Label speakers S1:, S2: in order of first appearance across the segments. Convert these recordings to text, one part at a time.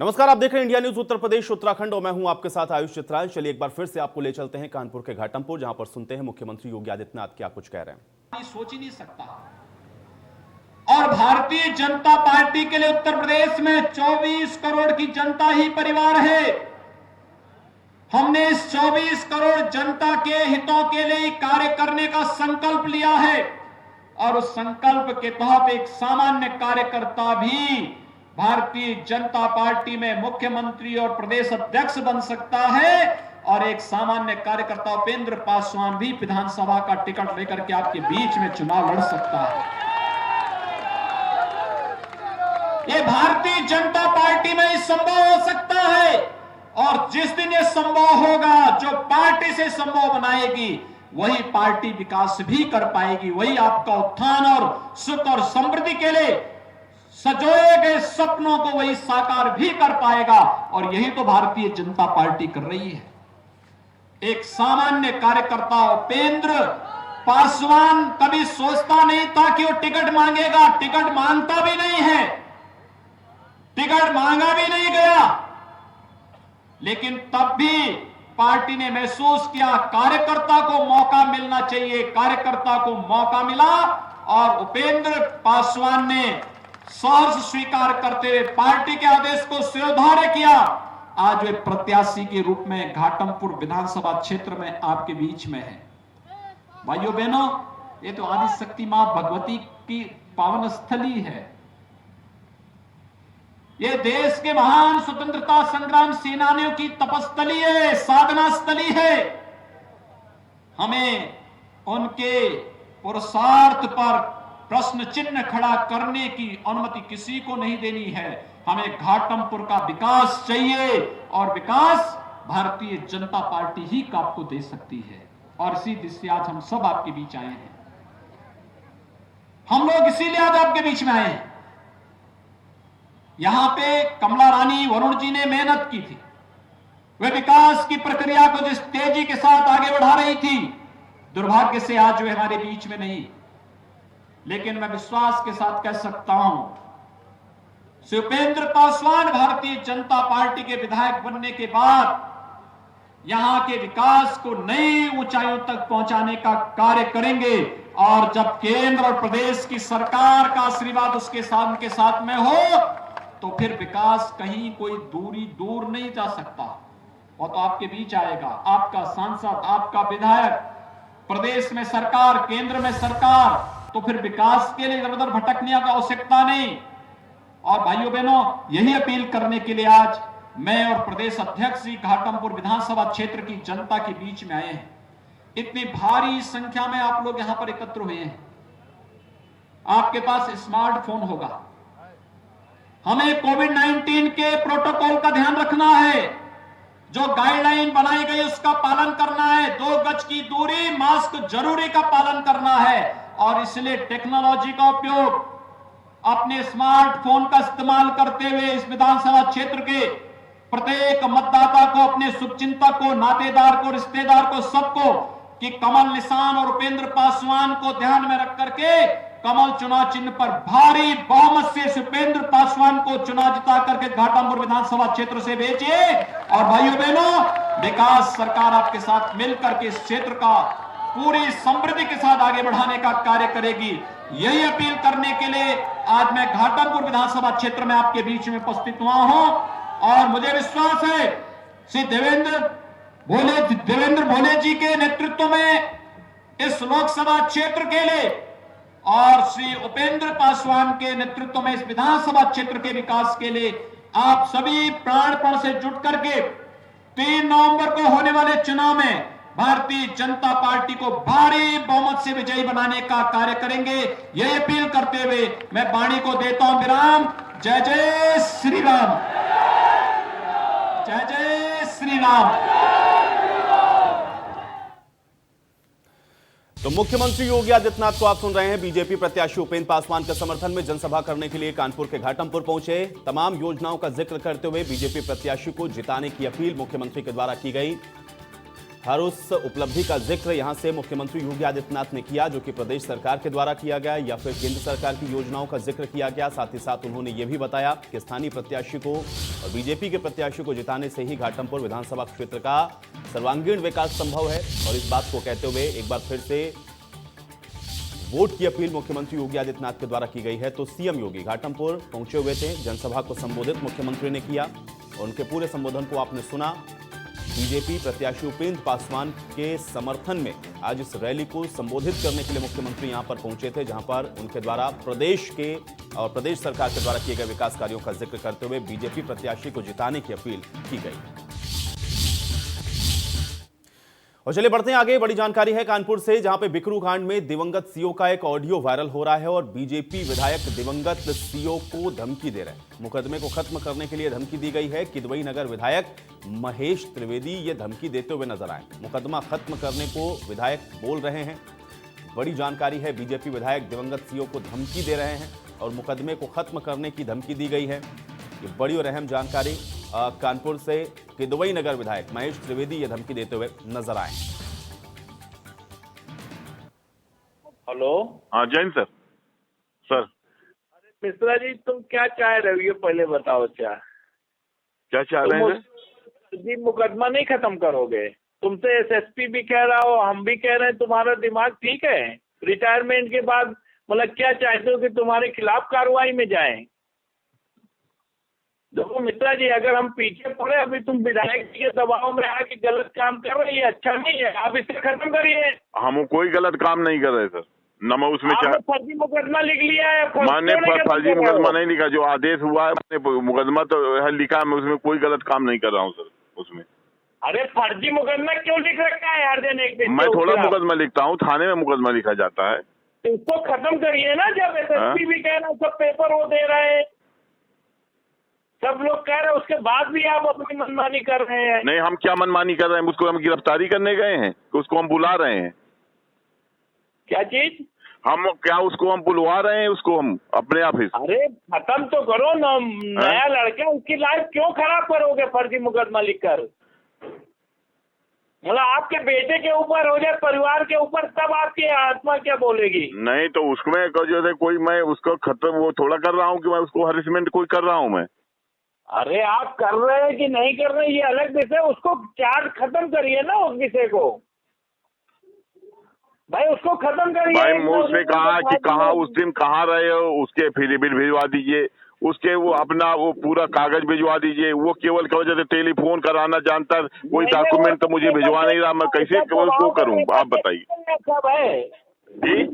S1: नमस्कार, आप देख रहे हैं इंडिया न्यूज उत्तर प्रदेश उत्तराखंड और मैं हूं आपके साथ आयुष चित्राल। चलिए एक बार फिर से आपको ले चलते हैं कानपुर के घाटमपुर, जहां पर सुनते हैं मुख्यमंत्री योगी आदित्यनाथ क्या कुछ कह रहे हैं।
S2: सोच ही नहीं सकता। और भारतीय जनता पार्टी के लिए उत्तर प्रदेश में 24 करोड़ की जनता ही परिवार है। हमने इस 24 करोड़ जनता के हितों के लिए कार्य करने का संकल्प लिया है और उस संकल्प के तहत एक सामान्य कार्यकर्ता भी भारतीय जनता पार्टी में मुख्यमंत्री और प्रदेश अध्यक्ष बन सकता है और एक सामान्य कार्यकर्ता उपेंद्र पासवान भी विधानसभा का टिकट लेकर के आपके बीच में चुनाव लड़ सकता है। ये भारतीय जनता पार्टी में ही संभव हो सकता है और जिस दिन ये संभव होगा, जो पार्टी से संभव बनाएगी वही पार्टी विकास भी कर पाएगी, वही आपका उत्थान और सुख और समृद्धि के लिए सजोए गए सपनों को वही साकार भी कर पाएगा। और यही तो भारतीय जनता पार्टी कर रही है। एक सामान्य कार्यकर्ता उपेंद्र पासवान कभी सोचता नहीं था कि वो टिकट मांगेगा, टिकट मांगता भी नहीं है, टिकट मांगा भी नहीं गया, लेकिन तब भी पार्टी ने महसूस किया कार्यकर्ता को मौका मिलना चाहिए, कार्यकर्ता को मौका मिला और उपेंद्र पासवान ने सहर्ष स्वीकार करते हुए पार्टी के आदेश को शिरोधार्य किया। आज वे प्रत्याशी के रूप में घाटमपुर विधानसभा क्षेत्र में आपके बीच में है। भाइयों बहनों, ये तो आदि शक्ति मां भगवती की पावन स्थली है। ये देश के महान स्वतंत्रता संग्राम सेनानियों की तपस्थली है, साधना स्थली है। हमें उनके पुरुषार्थ पर प्रश्न चिन्ह खड़ा करने की अनुमति किसी को नहीं देनी है। हमें घाटमपुर का विकास चाहिए और विकास भारतीय जनता पार्टी ही का आपको दे सकती है। और इसी दृष्टि आज हम सब आपके बीच आए हैं। हम लोग इसीलिए आज आपके बीच में आए हैं। यहां पे कमला रानी वरुण जी ने मेहनत की थी, वे विकास की प्रक्रिया को जिस तेजी के साथ आगे बढ़ा रही थी, दुर्भाग्य से आज वे हमारे बीच में नहीं। लेकिन मैं विश्वास के साथ कह सकता हूं, श्री उपेंद्र पासवान भारतीय जनता पार्टी के विधायक बनने के बाद यहां के विकास को नई ऊंचाइयों तक पहुंचाने का कार्य करेंगे। और जब केंद्र और प्रदेश की सरकार का आशीर्वाद उसके साथ में हो तो फिर विकास कहीं कोई दूर नहीं जा सकता, वो तो आपके बीच आएगा। आपका सांसद, आपका विधायक, प्रदेश में सरकार, केंद्र में सरकार, तो फिर विकास के लिए इधर उधर भटकने की आवश्यकता नहीं। और भाइयों बहनों, यही अपील करने के लिए आज मैं और प्रदेश अध्यक्ष जी घाटमपुर विधानसभा क्षेत्र की जनता के बीच में आए हैं। इतनी भारी संख्या में आप लोग यहां पर एकत्र हुए हैं। आपके पास स्मार्टफोन होगा। हमें कोविड-19 के प्रोटोकॉल का ध्यान रखना है, जो गाइडलाइन बनाई गई उसका पालन करना है, 2 गज की दूरी, मास्क जरूरी का पालन करना है। और इसलिए टेक्नोलॉजी का उपयोग अपने स्मार्टफोन का इस्तेमाल करते हुए इस विधानसभा क्षेत्र के प्रत्येक मतदाता को, अपने शुभचिंतक को, नातेदार को, रिश्तेदार को, सबको कि कमल निशान और उपेंद्र पासवान को ध्यान में रख करके कमल चुनाव चिन्ह पर भारी बहुमत से उपेंद्र पासवान को चुनाव जिता करके घाटमपुर विधानसभा क्षेत्र से भेजिए। और भाइयों बहनों, विकास सरकार आपके साथ मिलकर के इस क्षेत्र का पूरी समृद्धि के साथ आगे बढ़ाने का कार्य करेगी। यही अपील करने के लिए आज मैं घाटमपुर विधानसभा क्षेत्र में आपके बीच में उपस्थित हुआ हूं। और मुझे विश्वास है श्री देवेंद्र भोले जी के नेतृत्व में इस लोकसभा क्षेत्र के लिए और श्री उपेंद्र पासवान के नेतृत्व में इस विधानसभा क्षेत्र के विकास के लिए आप सभी प्राणपण से जुट करके 3 नवंबर को होने वाले चुनाव में भारतीय जनता पार्टी को भारी बहुमत से विजयी बनाने का कार्य करेंगे। यह अपील करते हुए मैं वाणी को देता हूं विराम। जय जय श्री राम, जय जय श्री राम।
S1: तो मुख्यमंत्री योगी आदित्यनाथ को आप सुन रहे हैं। बीजेपी प्रत्याशी उपेंद्र पासवान के समर्थन में जनसभा करने के लिए कानपुर के घाटमपुर पहुंचे। तमाम योजनाओं का जिक्र करते हुए बीजेपी प्रत्याशी को जिताने की अपील मुख्यमंत्री के द्वारा की गई। हर उस उपलब्धि का जिक्र यहां से मुख्यमंत्री योगी आदित्यनाथ ने किया जो कि प्रदेश सरकार के द्वारा किया गया या फिर केंद्र सरकार की योजनाओं का जिक्र किया गया। साथ ही साथ उन्होंने ये भी बताया कि स्थानीय प्रत्याशी को और बीजेपी के प्रत्याशी को जिताने से ही घाटमपुर विधानसभा क्षेत्र का सर्वांगीण विकास संभव है। और इस बात को कहते हुए एक बार फिर से वोट की अपील मुख्यमंत्री योगी आदित्यनाथ के द्वारा की गई है। तो सीएम योगी घाटमपुर पहुंचे हुए थे, जनसभा को संबोधित मुख्यमंत्री ने किया और उनके पूरे संबोधन को आपने सुना। बीजेपी प्रत्याशी उपेंद्र पासवान के समर्थन में आज इस रैली को संबोधित करने के लिए मुख्यमंत्री यहां पर पहुंचे थे, जहां पर उनके द्वारा प्रदेश के और प्रदेश सरकार के द्वारा किए गए विकास कार्यों का जिक्र करते हुए बीजेपी प्रत्याशी को जिताने की अपील की गई। और चलिए बढ़ते हैं आगे। बड़ी जानकारी है कानपुर से, जहां पे बिकरू कांड में दिवंगत सीओ का एक ऑडियो वायरल हो रहा है और बीजेपी विधायक दिवंगत सीओ को धमकी दे रहे हैं। मुकदमे को खत्म करने के लिए धमकी दी गई है। किदवई नगर विधायक महेश त्रिवेदी ये धमकी देते हुए नजर आए। मुकदमा खत्म करने को विधायक बोल रहे हैं। बड़ी जानकारी है, बीजेपी विधायक दिवंगत सीओ को धमकी दे रहे हैं और मुकदमे को खत्म करने की धमकी दी गई है। ये बड़ी और अहम जानकारी कानपुर से किदवई नगर विधायक महेश त्रिवेदी ये धमकी देते हुए नजर आए।
S3: हेलो,
S4: हाँ जैन सर। सर
S3: मिश्रा जी तुम क्या चाह रहे हो ये पहले बताओ।
S4: क्या चाह रहे हैं?
S3: जी मुकदमा नहीं खत्म करोगे? तुमसे एसएसपी भी कह रहा हो, हम भी कह रहे हैं, तुम्हारा दिमाग ठीक है? रिटायरमेंट के बाद मतलब क्या चाहते हो कि तुम्हारे खिलाफ कार्रवाई में जाएं? देखो मिश्रा जी, अगर हम पीछे पड़े, अभी तुम विधायक के दबाव में आके गलत काम कर रहे, ये अच्छा नहीं है। आप इसे खत्म करिए।
S4: हम कोई गलत काम नहीं कर रहे सर, न मैं उसमें
S3: आपने फर्जी मुकदमा लिख लिया है।
S4: मैंने फर्जी मुकदमा नहीं लिखा। जो आदेश हुआ है मैंने मुकदमा तो है लिखा है, मैं उसमें कोई गलत काम नहीं कर रहा हूँ सर उसमें।
S3: अरे फर्जी मुकदमा क्यों लिख रखा है हर दिन एक दिन?
S4: मैं थोड़ा मुकदमा लिखता हूँ, थाने में मुकदमा लिखा जाता है।
S3: तो इसको खत्म करिए ना। जब एसएसपी भी कह रहा है, सब पेपर वो दे रहे हैं, सब लोग कह रहे हैं, उसके बाद भी आप अपनी मनमानी कर रहे हैं।
S4: नहीं, हम क्या मनमानी कर रहे हैं? उसको हम गिरफ्तारी करने गए हैं कि उसको हम बुला रहे हैं?
S3: क्या चीज?
S4: हम क्या उसको हम बुलवा रहे हैं? उसको हम अपने ऑफिस?
S3: अरे खत्म तो करो ना। नया लड़का, उसकी लाइफ क्यों खराब करोगे फर्जी मुकदमा लिखकर? मतलब आपके बेटे के ऊपर हो जाए, परिवार के ऊपर, तब आपकी आत्मा क्या बोलेगी?
S4: नहीं तो उसमें जो है कोई मैं उसको खत्म वो थोड़ा कर रहा हूँ कि मैं उसको हरेसमेंट कोई कर रहा हूँ मैं।
S3: अरे आप कर रहे हैं कि नहीं कर रहे ये अलग विषय। उसको चार्ज खत्म करिए ना उस विषय को। भाई उसको खत्म करिए।
S4: भाई उसने कहा कि कहाँ उस दिन कहाँ रहे हो, उसके एफिडेविट भिजवा दीजिए, उसके वो अपना वो पूरा कागज भिजवा दीजिए। वो केवल की वजह से टेलीफोन कराना जानता है, कोई डॉक्यूमेंट तो मुझे भिजवा नहीं रहा। मैं कैसे उसको करूँ आप बताइए?
S3: सब है
S4: जी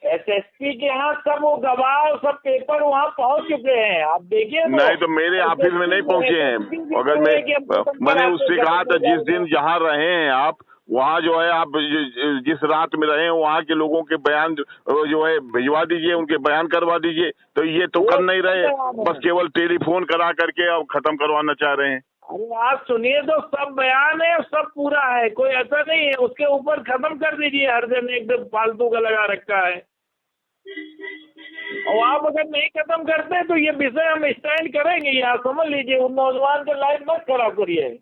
S3: एसएसपी के यहाँ सब वो गवाह सब पेपर वहाँ पहुँच चुके हैं, आप देखिए।
S4: नहीं तो मेरे ऑफिस में नहीं पहुँचे हैं। अगर मैंने उससे कहा था जिस दिन जहाँ रहे हैं आप वहाँ जो है आप जिस रात में रहे हैं वहाँ के लोगों के बयान जो है भिजवा दीजिए, उनके बयान करवा दीजिए। तो ये तो कर नहीं रहे, बस केवल टेलीफोन करा करके अब खत्म करवाना चाह रहे हैं।
S3: अरे आप सुनिए तो, सब बयान है, सब पूरा है, कोई ऐसा नहीं है। उसके ऊपर खत्म कर दीजिए। हर दिन एकदम फालतू का लगा रखा है। और आप अगर नहीं खत्म करते तो ये विषय हम स्टैंड करेंगे। यहाँ समझ लीजिए, उन नौजवान का लाइफ मत खराब करिए।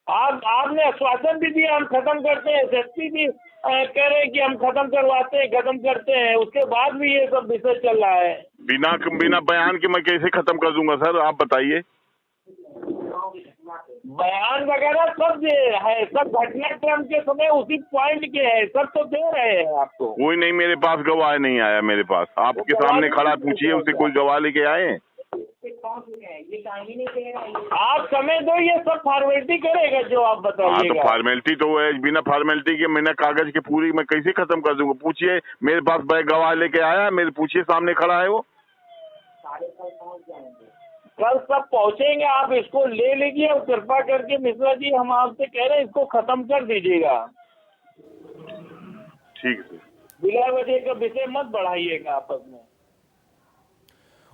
S3: आपने आश्वासन भी दिया हम खत्म करते हैं, एसएसपी भी कह रहे हैं कि हम खत्म करवाते हैं, खत्म करते हैं, उसके बाद भी ये सब विषय चल रहा है।
S4: बिना बयान के मैं कैसे खत्म कर दूंगा सर, आप बताइए।
S3: बयान वगैरह सब है, सब घटनाक्रम के समय उसी पॉइंट के है, सब तो दे रहे हैं आपको।
S4: कोई नहीं, मेरे पास गवाह नहीं आया। मेरे पास आपके सामने खड़ा पूछिए उससे, कोई गवाह लेके आए हैं?
S3: आप समय दो, ये सब फॉर्मेलिटी करेगा जो आप बताइएगा।
S4: हाँ तो फॉर्मेलिटी तो है, बिना फॉर्मेलिटी के मैंने कागज की पूरी मैं कैसे खत्म कर दूंगा? पूछिए, मेरे पास गवाह लेके आया, मेरे पूछिए, सामने खड़ा है वो।
S3: कल सब पहुंचेंगे, आप इसको ले लीजिए और कृपा करके मिश्रा जी हम आपसे कह रहे हैं इसको खत्म कर दीजिएगा।
S4: ठीक है,
S3: बिना वजह का विषय मत बढ़ाइएगा आपस में।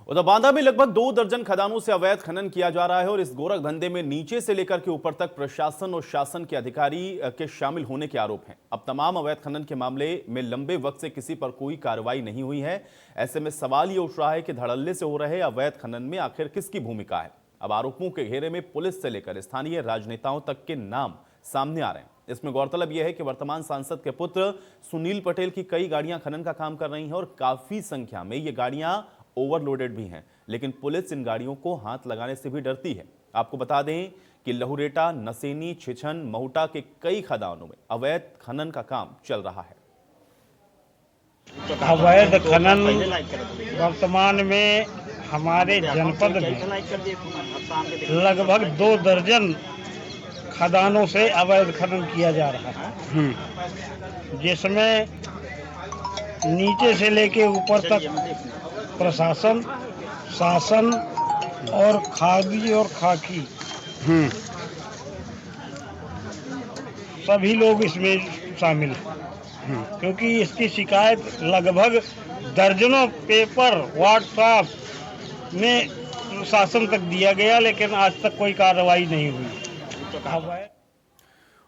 S1: उधर बांदा में लगभग 2 दर्जन खदानों से अवैध खनन किया जा रहा है और इस गोरख धंधे में नीचे से लेकर के ऊपर तक प्रशासन और शासन के अधिकारी के शामिल होने के आरोप हैं। अब तमाम अवैध खनन के मामले में लंबे वक्त से किसी पर कोई कार्रवाई नहीं हुई है। ऐसे में सवाल ये उठ रहा है कि धड़ल्ले से हो रहे अवैध खनन में आखिर किसकी भूमिका है। अब आरोपों के घेरे में पुलिस से लेकर स्थानीय राजनेताओं तक के नाम सामने आ रहे हैं। इसमें गौरतलब यह है कि वर्तमान सांसद के पुत्र सुनील पटेल की कई गाड़ियां खनन का काम कर रही हैं और काफी संख्या में ये गाड़ियां ओवरलोडेड भी हैं, लेकिन पुलिस इन गाड़ियों को हाथ लगाने से भी डरती है। आपको बता दें कि लहुरेटा, नसेनी, छिछन, महुटा के कई खदानों में अवैध खनन का काम चल रहा है।
S5: अवैध खनन वर्तमान में हमारे जनपद में लगभग 2 दर्जन खदानों से अवैध खनन किया जा रहा है, जिसमें नीचे से लेके ऊपर तक प्रशासन, शासन और खादी और खाकी सभी लोग इसमें शामिल हैं, क्योंकि इसकी शिकायत लगभग दर्जनों पेपर व्हाट्सएप में शासन तक दिया गया, लेकिन आज तक कोई कार्रवाई नहीं हुई।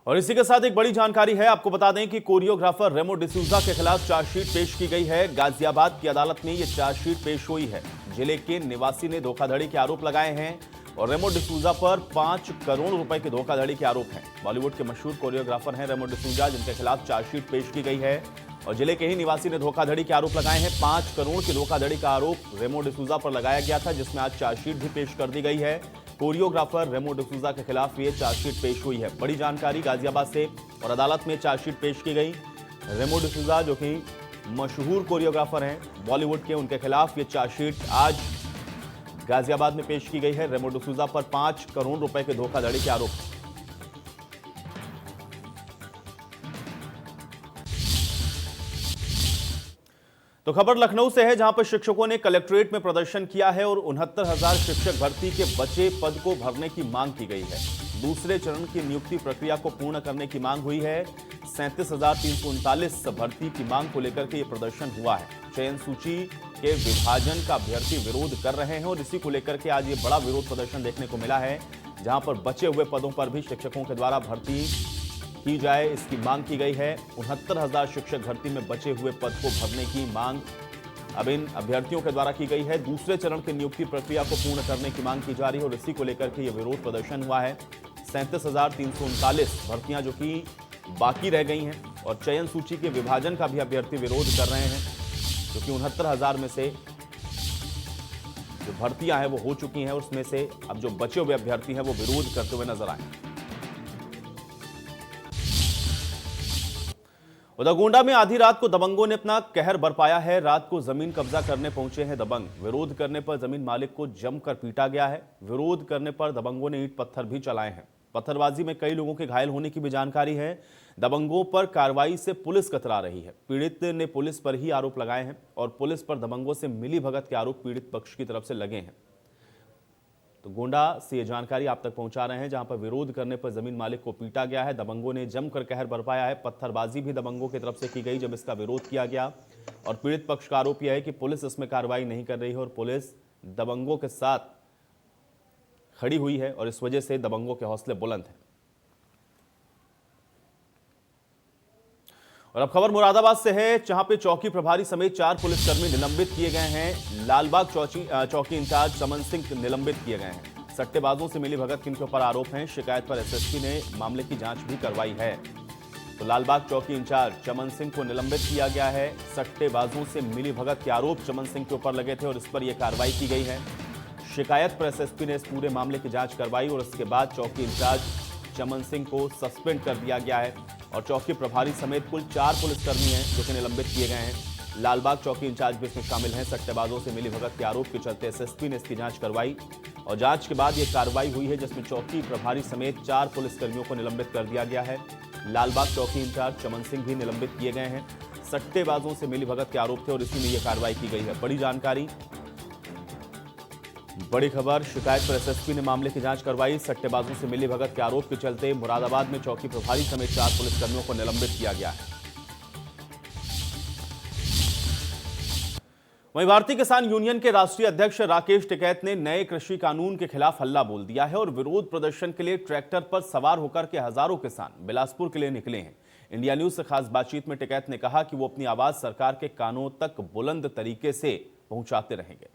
S1: और इसी के साथ एक बड़ी जानकारी है। आपको बता दें कि कोरियोग्राफर रेमो डिसूजा के खिलाफ चार्जशीट पेश की गई है। गाजियाबाद की अदालत में यह चार्जशीट पेश हुई है। जिले के निवासी ने धोखाधड़ी के आरोप लगाए हैं और रेमो डिसूजा पर 5 करोड़ रुपए की धोखाधड़ी के आरोप हैं। बॉलीवुड के मशहूर कोरियोग्राफर हैं रेमो डिसूजा, जिनके खिलाफ चार्जशीट पेश की गई है और जिले के ही निवासी ने धोखाधड़ी के आरोप लगाए हैं। 5 करोड़ की धोखाधड़ी का आरोप रेमो डिसूजा पर लगाया गया था, जिसमें आज चार्जशीट भी पेश कर दी गई है। कोरियोग्राफर रेमो डिसूजा के खिलाफ ये चार्जशीट पेश हुई है। बड़ी जानकारी गाजियाबाद से और अदालत में चार्जशीट पेश की गई। रेमो डिसूजा जो कि मशहूर कोरियोग्राफर हैं बॉलीवुड के, उनके खिलाफ ये चार्जशीट आज गाजियाबाद में पेश की गई है। रेमो डिसूजा पर 5 करोड़ रुपए के धोखाधड़ी के आरोप। तो खबर लखनऊ से है, जहां पर शिक्षकों ने कलेक्ट्रेट में प्रदर्शन किया है और 69,000 शिक्षक भर्ती के बचे पद को भरने की मांग की गई है। दूसरे चरण की नियुक्ति प्रक्रिया को पूर्ण करने की मांग हुई है। 37,339 भर्ती की मांग को लेकर के यह प्रदर्शन हुआ है। चयन सूची के विभाजन का अभ्यर्थी विरोध कर रहे हैं और इसी को लेकर के आज ये बड़ा विरोध प्रदर्शन देखने को मिला है, जहां पर बचे हुए पदों पर भी शिक्षकों के द्वारा भर्ती की जाए, इसकी मांग की गई है। 69,000 शिक्षक भर्ती में बचे हुए पद को भरने की मांग अब इन अभ्यर्थियों के द्वारा की गई है। दूसरे चरण की नियुक्ति प्रक्रिया को पूर्ण करने की मांग की जा रही है और इसी को लेकर के यह विरोध प्रदर्शन हुआ है। 37,339 भर्तियां जो कि बाकी रह गई हैं और चयन सूची के विभाजन का भी अभ्यर्थी विरोध कर रहे हैं, क्योंकि 69,000 में से जो भर्तियां हैं वो हो चुकी हैं, उसमें से अब जो बचे हुए अभ्यर्थी हैं वो विरोध करते हुए नजर आए। उधर गोंडा में आधी रात को दबंगों ने अपना कहर बरपाया है। रात को जमीन कब्जा करने पहुंचे हैं दबंग। विरोध करने पर जमीन मालिक को जमकर पीटा गया है। विरोध करने पर दबंगों ने ईंट पत्थर भी चलाए हैं। पत्थरबाजी में कई लोगों के घायल होने की भी जानकारी है। दबंगों पर कार्रवाई से पुलिस कतरा रही है। पीड़ित ने पुलिस पर ही आरोप लगाए हैं और पुलिस पर दबंगों से मिलीभगत के आरोप पीड़ित पक्ष की तरफ से लगे हैं। तो गोंडा से ये जानकारी आप तक पहुंचा रहे हैं, जहां पर विरोध करने पर जमीन मालिक को पीटा गया है। दबंगों ने जमकर कहर बरपाया है। पत्थरबाजी भी दबंगों की तरफ से की गई जब इसका विरोध किया गया और पीड़ित पक्ष का आरोप यह है कि पुलिस इसमें कार्रवाई नहीं कर रही है और पुलिस दबंगों के साथ खड़ी हुई है और इस वजह से दबंगों के हौसले बुलंद हैं। और अब खबर मुरादाबाद से है, जहां पे चौकी प्रभारी समेत 4 पुलिसकर्मी निलंबित किए गए हैं। लालबाग चौकी इंचार्ज चमन सिंह निलंबित किए गए हैं। सट्टेबाजों से मिली भगत किनके ऊपर आरोप हैं, शिकायत पर एसएसपी ने मामले की जांच भी करवाई है। तो लालबाग चौकी इंचार्ज चमन सिंह को निलंबित किया गया है। सट्टेबाजों से मिली भगत के आरोप चमन सिंह के ऊपर लगे थे और इस पर यह कार्रवाई की गई है। शिकायत पर एसएसपी ने इस पूरे मामले की जांच करवाई और इसके बाद चौकी इंचार्ज चमन सिंह को सस्पेंड कर दिया गया है और चौकी प्रभारी समेत कुल 4 पुलिसकर्मी हैं जो कि निलंबित किए गए हैं। लालबाग चौकी इंचार्ज भी इसमें शामिल हैं। सट्टेबाजों से मिली भगत के आरोप के चलते एसएसपी ने इसकी जांच करवाई और जांच के बाद यह कार्रवाई हुई है, जिसमें चौकी प्रभारी समेत 4 पुलिसकर्मियों को निलंबित कर दिया गया है। लालबाग चौकी इंचार्ज चमन सिंह भी निलंबित किए गए हैं। सट्टेबाजों से मिली भगत के आरोप थे और इसी में यह कार्रवाई की गई है। बड़ी जानकारी, बड़ी खबर, शिकायत पर एसएसपी ने मामले की जांच करवाई। सट्टेबाजों से मिली भगत के आरोप के चलते मुरादाबाद में चौकी प्रभारी समेत 4 पुलिसकर्मियों को निलंबित किया गया है। वहीं भारतीय किसान यूनियन के राष्ट्रीय अध्यक्ष राकेश टिकैत ने नए कृषि कानून के खिलाफ हल्ला बोल दिया है और विरोध प्रदर्शन के लिए ट्रैक्टर पर सवार होकर के हजारों किसान बिलासपुर के लिए निकले हैं। इंडिया न्यूज से खास बातचीत में टिकैत ने कहा कि वो अपनी आवाज सरकार के कानों तक बुलंद तरीके से पहुंचाते रहेंगे।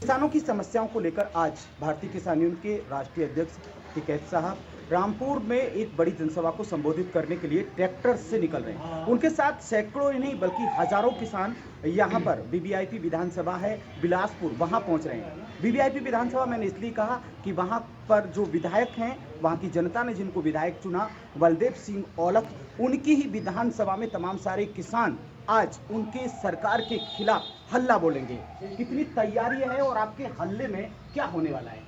S6: किसानों की समस्याओं को लेकर आज भारतीय किसान यूनियन के राष्ट्रीय अध्यक्ष टिकैत साहब रामपुर में एक बड़ी जनसभा को संबोधित करने के लिए ट्रैक्टर से निकल रहे हैं। उनके साथ सैकड़ों ही नहीं बल्कि हजारों किसान यहां पर वीवीआईपी विधानसभा है बिलासपुर, वहां पहुंच रहे हैं। वीवीआईपी विधानसभा मैंने इसलिए कहा कि वहां पर जो विधायक हैं, वहां की जनता ने जिनको विधायक चुना, बलदेव सिंह औलख, उनकी ही विधानसभा में तमाम सारे किसान आज उनके सरकार के खिलाफ हल्ला बोलेंगे। कितनी तैयारी है और आपके हल्ले में क्या होने वाला है?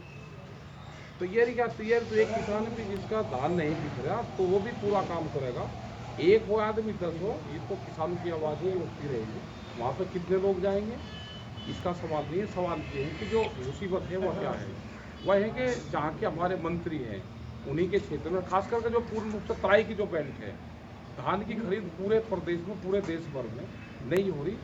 S7: तैयारी क्या तैयारी, तो एक किसान भी जिसका धान नहीं बिक रहा तो वो भी पूरा काम करेगा। एक हो आदमी 10 हो, ये तो किसानों की आवाज़ ही उठती रहेगी। वहाँ पर कितने लोग जाएंगे इसका सवाल नहीं है। सवाल ये है कि जो मुसीबत है वो क्या है। वह है कि जहाँ के हमारे मंत्री हैं उन्हीं के क्षेत्र में, खास करके जो पूर्ण रूप से तराई की जो बेल्ट है, धान की खरीद पूरे प्रदेश में, पूरे देश भर में नहीं हो रही।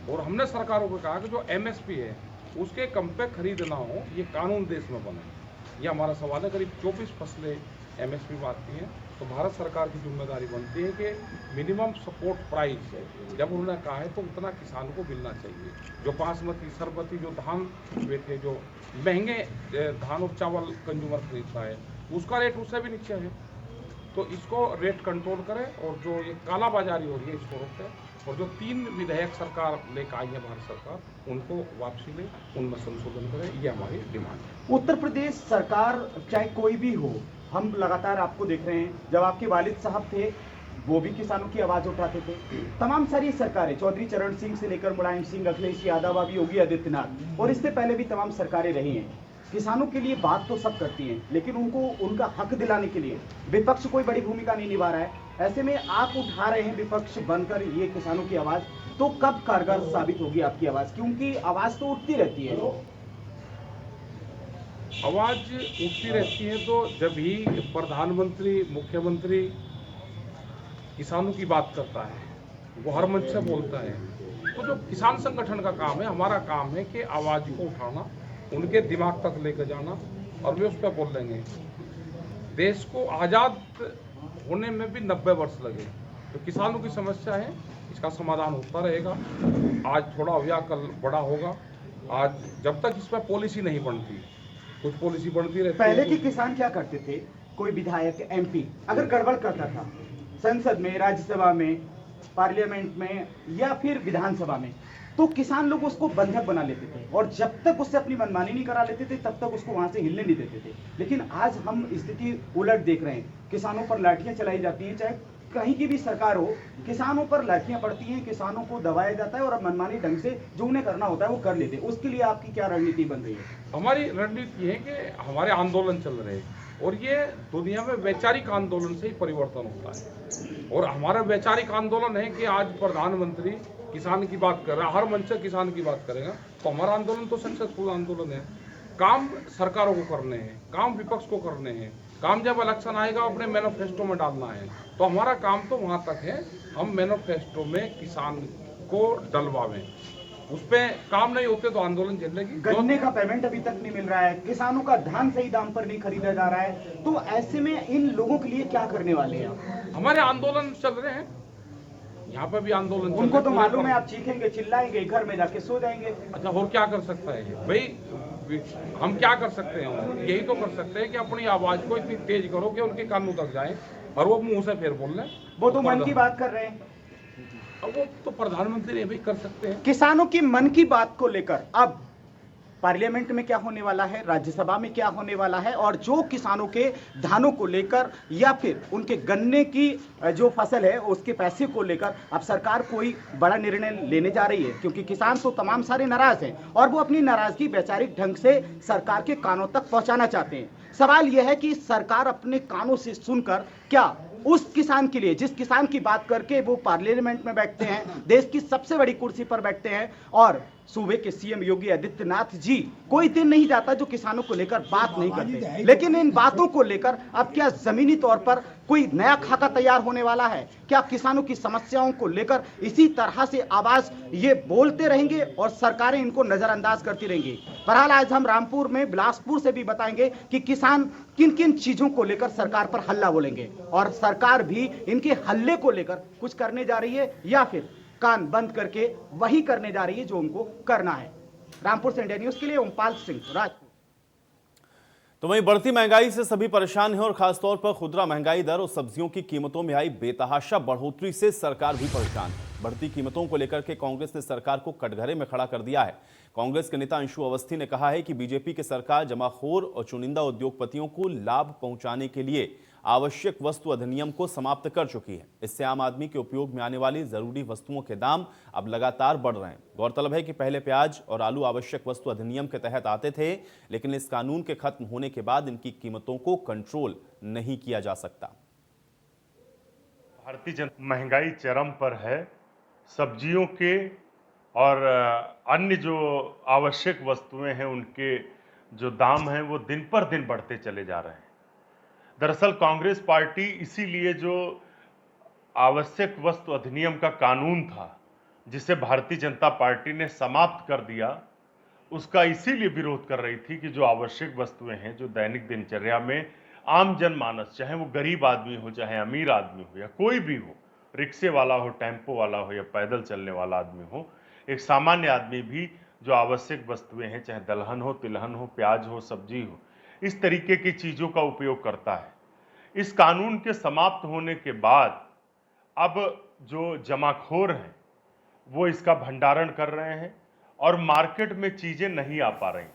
S7: और हमने सरकारों को कहा कि जो MSP है उसके कम पे खरीद ना हो, ये कानून देश में बने। ये हमारा सवाल है। करीब 24 फसलें MSP आती हैं, तो भारत सरकार की जिम्मेदारी बनती है कि मिनिमम सपोर्ट प्राइस जब उन्होंने कहा है तो उतना किसान को मिलना चाहिए। जो बासमती, सरबती जो धान थे, जो महंगे धान और चावल कंज्यूमर खरीदता है, उसका रेट उससे भी नीचे है। तो इसको रेट कंट्रोल करें और जो ये काला बाजारी हो रही है इसको रोकें। और जो 3 विधेयक सरकार लेकर आई है भारत सरकार, उनको वापसी लें, उनमें संशोधन करें, ये हमारी डिमांड है।
S6: उत्तर प्रदेश सरकार चाहे कोई भी हो, हम लगातार आपको देख रहे हैं। जब आपके वालिद साहब थे वो भी किसानों की आवाज उठाते थे। तमाम सारी सरकारें, चौधरी चरण सिंह से लेकर मुलायम सिंह, अखिलेश यादव, अभी योगी आदित्यनाथ, और इससे पहले भी तमाम सरकारें रही हैं। किसानों के लिए बात तो सब करती हैं, लेकिन उनको उनका हक दिलाने के लिए विपक्ष कोई बड़ी भूमिका नहीं निभा रहा है। ऐसे में आप उठा रहे हैं विपक्ष बनकर ये किसानों की आवाज, तो कब कारगर साबित होगी आपकी आवाज? क्योंकि आवाज तो उठती रहती है।
S7: आवाज उठती रहती है तो जब ही प्रधानमंत्री, मुख्यमंत्री किसानों की बात करता है, वो हर मंच से बोलता है, तो जो किसान संगठन का काम है, हमारा काम है कि आवाज को उठाना, उनके दिमाग तक लेकर जाना, और वे उस पर बोल देंगे। देश को आज़ाद होने में भी 90 वर्ष लगे, तो किसानों की समस्या है, इसका समाधान होता रहेगा। आज थोड़ा हो या कल बड़ा होगा। आज जब तक इस पर पॉलिसी नहीं बनती, कुछ पॉलिसी बनती रहती है।
S6: पहले के किसान क्या करते थे? कोई विधायक, MP अगर गड़बड़ करता था संसद में, राज्यसभा में, पार्लियामेंट में या फिर विधानसभा में, तो किसान लोग उसको बंधक बना लेते थे और जब तक उससे अपनी मनमानी नहीं करा लेते थे तब तक उसको वहां से हिलने नहीं देते थे। लेकिन आज हम स्थिति उलट देख रहे हैं। किसानों पर लाठियां चलाई जाती हैं, चाहे कहीं की भी सरकार हो, किसानों पर लाठियां पड़ती हैं, किसानों को दबाया जाता है और अब मनमानी ढंग से जो उन्हें करना होता है वो कर लेते हैं। उसके लिए आपकी क्या रणनीति बन रही है?
S7: हमारी रणनीति है कि हमारे आंदोलन चल रहे हैं और ये दुनिया में वैचारिक आंदोलन से ही परिवर्तन होता है। और हमारा वैचारिक आंदोलन है कि आज प्रधानमंत्री किसान की बात कर रहा है, हर मंच से किसान की बात करेगा, तो हमारा आंदोलन तो सक्सेसफुल आंदोलन है। काम सरकारों को करने हैं, काम विपक्ष को करने हैं, काम जब इलेक्शन आएगा अपने मैनिफेस्टो में डालना है। तो हमारा काम तो वहाँ तक है, हम मैनिफेस्टो में किसान को डलवावें। उस पर काम नहीं होते तो आंदोलन चलेगी।
S6: गन्ने का पेमेंट अभी तक नहीं मिल रहा है, किसानों का धान सही दाम पर नहीं खरीदा जा रहा है, तो ऐसे में इन लोगों के लिए क्या करने वाले हैं?
S7: हमारे आंदोलन चल रहे हैं, यहाँ पे भी आंदोलन।
S6: उनको तो मालूम है आप चीखेंगे, चिल्लाएंगे, घर में जाके सो जाएंगे।
S7: अच्छा, और क्या कर सकता है भाई? हम क्या कर सकते हैं? यही तो कर सकते हैं कि अपनी आवाज को इतनी तेज करो कि उनके कानों तक जाए और वो मुंह से फिर बोल लें।
S6: वो तो मन की बात कर रहे हैं।
S7: अब वो तो प्रधानमंत्री भी कर सकते हैं।
S6: किसानों की मन की बात को लेकर अब पार्लियामेंट में क्या होने वाला है, राज्यसभा में क्या होने वाला है, और जो किसानों के धानों को लेकर या फिर उनके गन्ने की जो फसल है उसके पैसे को लेकर अब सरकार कोई बड़ा निर्णय लेने जा रही है, क्योंकि किसान तो तमाम सारे नाराज हैं और वो अपनी नाराजगी वैचारिक ढंग से सरकार के कानों तक पहुंचाना चाहते हैं। सवाल यह है कि सरकार अपने कानों से सुनकर क्या उस किसान के लिए, जिस किसान की बात करके वो पार्लियामेंट में बैठते हैं, देश की सबसे बड़ी कुर्सी पर बैठते हैं, और सूबे के CM योगी आदित्यनाथ जी, कोई दिन नहीं जाता जो किसानों को लेकर बात नहीं करते। लेकिन इन बातों को लेकर अब क्या जमीनी तौर पर कोई नया खाका तैयार होने वाला है? क्या किसानों की समस्याओं को लेकर इसी तरह से आवाज ये बोलते रहेंगे और सरकारें इनको नजरअंदाज करती रहेंगी? बहरहाल आज हम रामपुर में, बिलासपुर से भी बताएंगे कि किसान किन किन चीजों को लेकर सरकार पर हल्ला बोलेंगे और सरकार भी इनके हल्ले को लेकर कुछ करने जा रही है या फिर कान बंद करके वही करने जा रही है जो उनको करना है। रामपुर से इंडिया न्यूज के लिए ओमपाल सिंह राजपूत।
S1: तो वहीं बढ़ती महंगाई से सभी परेशान हैं और खासतौर पर खुदरा महंगाई दर और सब्जियों की कीमतों में आई बेतहाशा बढ़ोतरी से सरकार भी परेशान है। बढ़ती कीमतों को लेकर के कांग्रेस ने सरकार को कटघरे में खड़ा कर दिया है। कांग्रेस के नेता अंशु अवस्थी ने कहा है कि बीजेपी की सरकार जमाखोर और चुनिंदा उद्योगपतियों को लाभ पहुंचाने के लिए आवश्यक वस्तु अधिनियम को समाप्त कर चुकी है। इससे आम आदमी के उपयोग में आने वाली जरूरी वस्तुओं के दाम अब लगातार बढ़ रहे हैं। गौरतलब है कि पहले प्याज और आलू आवश्यक वस्तु अधिनियम के तहत आते थे, लेकिन इस कानून के खत्म होने के बाद इनकी कीमतों को कंट्रोल नहीं किया जा सकता।
S8: भारतीय जनता महंगाई चरम पर है। सब्जियों के और अन्य जो आवश्यक वस्तुएं हैं उनके जो दाम हैं वो दिन पर दिन बढ़ते चले जा रहे हैं। दरअसल कांग्रेस पार्टी इसीलिए जो आवश्यक वस्तु अधिनियम का कानून था जिसे भारतीय जनता पार्टी ने समाप्त कर दिया, उसका इसीलिए विरोध कर रही थी कि जो आवश्यक वस्तुएं हैं जो दैनिक दिनचर्या में आम जनमानस, चाहे वो गरीब आदमी हो चाहे अमीर आदमी हो या कोई भी हो, रिक्शे वाला हो, टेम्पो वाला हो या पैदल चलने वाला आदमी हो, एक सामान्य आदमी भी जो आवश्यक वस्तुएं हैं, चाहे दलहन हो, तिलहन हो, प्याज हो, सब्जी हो, इस तरीके की चीजों का उपयोग करता है। इस कानून के समाप्त होने के बाद अब जो जमाखोर हैं वो इसका भंडारण कर रहे हैं और मार्केट में चीजें नहीं आ पा रही।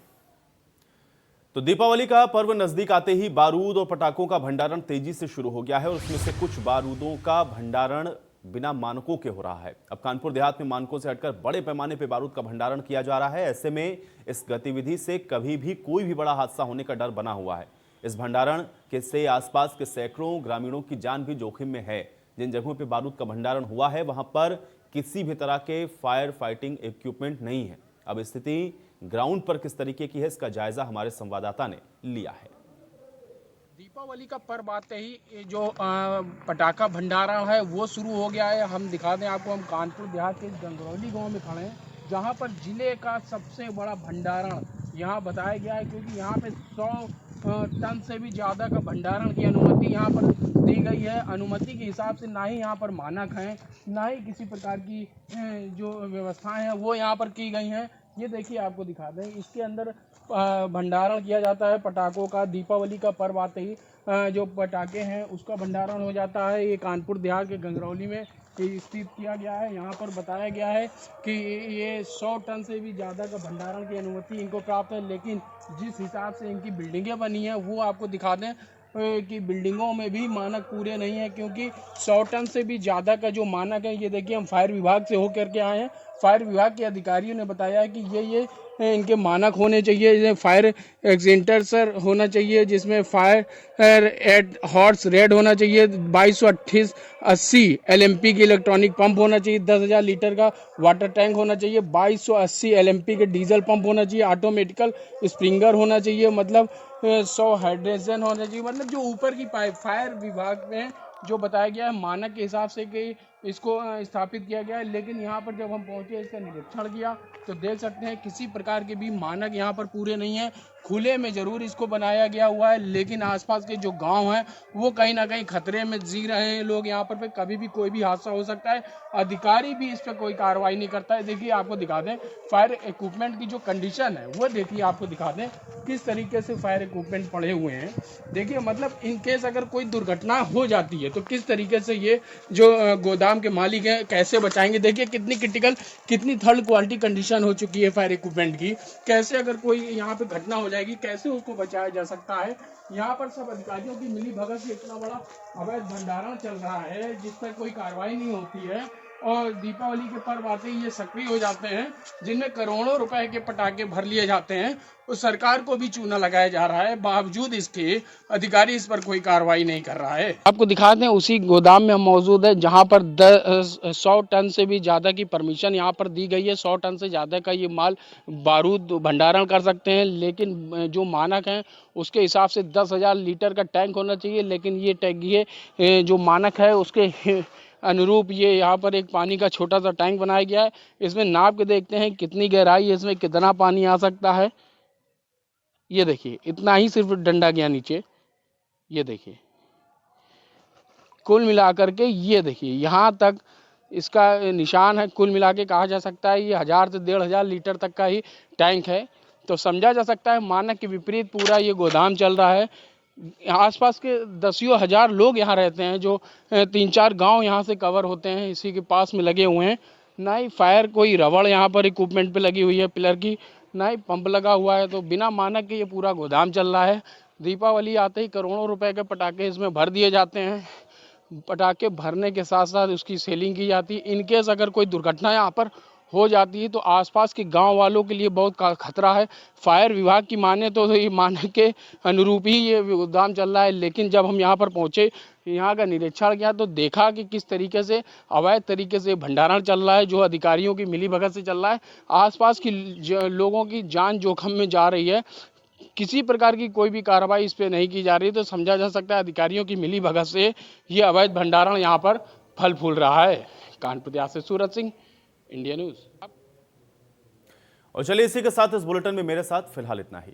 S1: तो दीपावली का पर्व नजदीक आते ही बारूद और पटाखों का भंडारण तेजी से शुरू हो गया है और उसमें से कुछ बारूदों का भंडारण बिना मानकों के हो रहा है। अब कानपुर देहात में मानकों से हटकर बड़े पैमाने पर बारूद का भंडारण किया जा रहा है। ऐसे में इस गतिविधि से कभी भी कोई भी बड़ा हादसा होने का डर बना हुआ है। इस भंडारण के से आसपास के सैकड़ों ग्रामीणों की जान भी जोखिम में है। जिन जगहों पर बारूद का भंडारण हुआ है वहां पर किसी भी तरह के फायर फाइटिंग इक्विपमेंट नहीं है। अब स्थिति ग्राउंड पर किस तरीके की है, इसका जायजा हमारे संवाददाता ने लिया है।
S9: दीपावली का पर्व आते ही जो पटाखा भंडारण है वो शुरू हो गया है। हम दिखा दें आपको, हम कानपुर देहात के गंगरौली गांव में खड़े हैं जहां पर जिले का सबसे बड़ा भंडारण यहां बताया गया है, क्योंकि यहां पे 100 टन से भी ज़्यादा का भंडारण की अनुमति यहाँ पर दी गई है। अनुमति के हिसाब से ना ही यहाँ पर मानक हैं, ना ही किसी प्रकार की जो व्यवस्थाएं हैं वो यहाँ पर की गई हैं। ये देखिए, आपको दिखा दें, इसके अंदर भंडारण किया जाता है पटाखों का। दीपावली का पर्व आते ही जो पटाखे हैं उसका भंडारण हो जाता है। ये कानपुर देहात के गंगरौली में स्थित किया गया है। यहाँ पर बताया गया है कि ये 100 टन से भी ज़्यादा का भंडारण की अनुमति इनको प्राप्त है, लेकिन जिस हिसाब से इनकी बिल्डिंगें बनी हैं वो आपको दिखा दें कि बिल्डिंगों में भी मानक पूरे नहीं है, क्योंकि 100 टन से भी ज़्यादा का जो मानक है, ये देखिए, हम फायर विभाग से होकर के आए हैं। फायर विभाग के अधिकारियों ने बताया है कि ये इनके मानक होने चाहिए। फायर एक्सटिंग्विशर होना चाहिए, जिसमें फायर एट हॉर्स रेड होना चाहिए, 2280 LMP की इलेक्ट्रॉनिक पंप होना चाहिए, 10,000 लीटर का वाटर टैंक होना चाहिए, 2280 LMP के डीजल पंप होना चाहिए, ऑटोमेटिकल स्प्रिंगर होना चाहिए, मतलब 100 हाइड्रेशन होना चाहिए। मतलब जो ऊपर की पाइप फायर विभाग में जो बताया गया है मानक के हिसाब से कि इसको स्थापित किया गया है। लेकिन यहाँ पर जब हम पहुँचे, इसका निरीक्षण किया, तो देख सकते हैं किसी प्रकार के भी मानक यहाँ पर पूरे नहीं हैं। खुले में ज़रूर इसको बनाया गया हुआ है, लेकिन आसपास के जो गांव हैं वो कहीं ना कहीं खतरे में जी रहे हैं लोग। यहाँ पर कभी भी कोई भी हादसा हो सकता है। अधिकारी भी इस पर कोई कार्रवाई नहीं करता है। देखिए, आपको दिखा दें फायर इक्विपमेंट की जो कंडीशन है वो देखिए, आपको दिखा दें किस तरीके से फायर इक्विपमेंट पड़े हुए हैं। देखिए, मतलब इन केस अगर कोई दुर्घटना हो जाती है तो किस तरीके से ये जो गोदाम के मालिक हैं कैसे बचाएंगे। देखिए कितनी क्रिटिकल, कितनी थर्ड क्वालिटी कंडीशन हो चुकी है फायर इक्विपमेंट की। कैसे अगर कोई यहाँ पे घटना हो जाएगी, कैसे उसको बचाया जा सकता है। यहाँ पर सब अधिकारियों की मिली भगत से इतना बड़ा अवैध भंडारण चल रहा है जिस पर कोई कार्रवाई नहीं होती है। और दीपावली के पर्व आते ही ये सक्रिय हो जाते हैं, जिनमें करोड़ों रुपए के पटाखे भर लिए जाते हैं। उस सरकार को भी चूना लगाया जा रहा है, बावजूद इसके अधिकारी इस पर कोई कार्रवाई नहीं कर रहा है। आपको दिखाते हैं, उसी गोदाम में हम मौजूद है जहां पर 100 टन से भी ज़्यादा की परमिशन यहाँ पर दी गई है। 100 टन से ज़्यादा का ये माल बारूद भंडारण कर सकते हैं, लेकिन जो मानक हैं उसके हिसाब से 10,000 लीटर का टैंक होना चाहिए। लेकिन ये टैंक, ये जो मानक है उसके अनुरूप ये यहाँ पर एक पानी का छोटा सा टैंक बनाया गया है। इसमें नाप के देखते हैं कितनी गहराई है, इसमें कितना पानी आ सकता है। ये देखिए, इतना ही सिर्फ डंडा गया नीचे। ये देखिए, कुल मिलाकर के ये देखिए यहाँ तक इसका निशान है। कुल मिला के कहा जा सकता है ये 1000 से 1500 लीटर तक का ही टैंक है। तो समझा जा सकता है मानक के विपरीत पूरा ये गोदाम चल रहा है। आसपास के दसियों हजार लोग यहाँ रहते हैं, जो 3-4 गांव यहाँ से कवर होते हैं, इसी के पास में लगे हुए हैं। ना ही फायर कोई रबड़ यहाँ पर इक्विपमेंट पे लगी हुई है पिलर की, ना ही पंप लगा हुआ है। तो बिना मानक के ये पूरा गोदाम चल रहा है। दीपावली आते ही करोड़ों रुपए के पटाखे इसमें भर दिए जाते हैं। पटाखे भरने के साथ साथ उसकी सेलिंग की जाती है। इनकेस अगर कोई दुर्घटना यहाँ पर हो जाती है तो आसपास के गांव वालों के लिए बहुत खतरा है। फायर विभाग की माने तो ये मानक के अनुरूप ही ये गोदाम चल रहा है। लेकिन जब हम यहाँ पर पहुँचे, यहाँ का निरीक्षण किया तो देखा कि किस तरीके से अवैध तरीके से भंडारण चल रहा है, जो अधिकारियों की मिलीभगत से चल रहा है। आसपास की लोगों की जान जोखिम में जा रही है। किसी प्रकार की कोई भी कार्रवाई इस पे नहीं की जा रही, तो समझा जा सकता है अधिकारियों की मिलीभगत से ये अवैध भंडारण यहाँ पर फल फूल रहा है। कानपुर से सूरज सिंह, इंडिया न्यूज।
S1: और चलिए इसी के साथ इस बुलेटिन में मेरे साथ फिलहाल इतना ही।